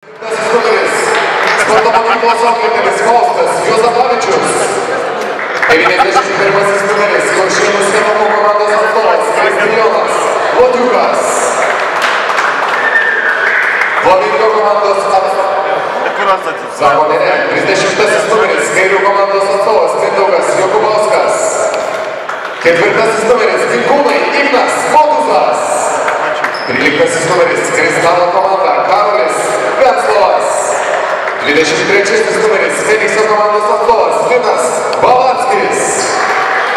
Numeris sporto mokyklos auklėtinis Faustas Juozapavičius. 91 numeris Kuršėnų Skelmų komandos atstovas Kristijonas Lodiukas. Flamingo komandos Sako ne, 30 numeris Kairių komandos atstovas Mindaugas Jokubauskas. 4 numeris Vinkūnai Ignas Motuzas. 13 numeris Kristalo komanda Karolis Venslovas. 23 numeris Fenikso komandos atstovas Linas Balackis.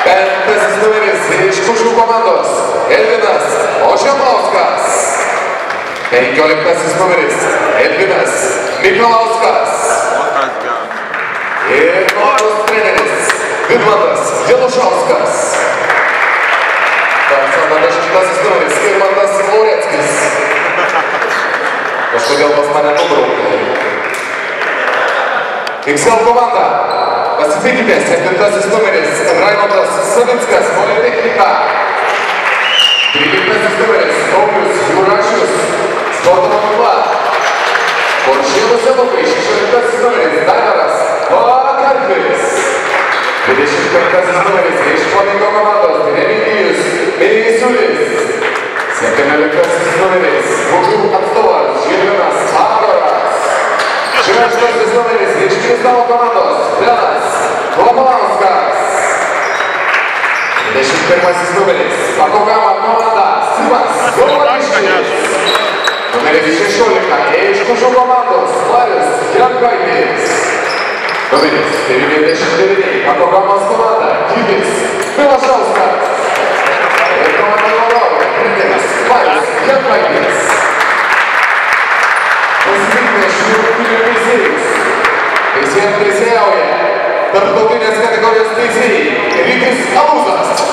5 numeris iš Kušų komandos Elvinas Ožemauskas. 15 numeris Elvinas Mikalauskas. Ir komandos treneris Vidmantas Janušauskas. 10 numeris Skirmantas Laureckis. Kažkodėl pas mane nubraukė. XL komanda. Pasitikite, 7 numeris Raimondas Savickas, Politechnika. 13 numeris Paulius Jurašius, sporto mokykla. Kuršėnų Senukai, 16 numeris Daivaras Vakartvis. 25 numeris iš Flamingo komandos Remigijus Misiulis. 17 numeris Kušų atstovas Žilvinas Adoras. 6 numeris iš Kristalo komandos Lenas Koblauskas. 21 numeris Pakokama komanda Simas Golaniškis. Numeris 16 iš Kušų komandos Marius Jankaitis. Numeris 99 Pakokamos komanda Gytis Milašauskas. Ir komanda vadovė treneris Marius Jankaitis. Pasitikime šių rungtynių teisėjus. Teisėjams teisėjauja tarptautinės kategorijos teisėjai Rytis Alūzas.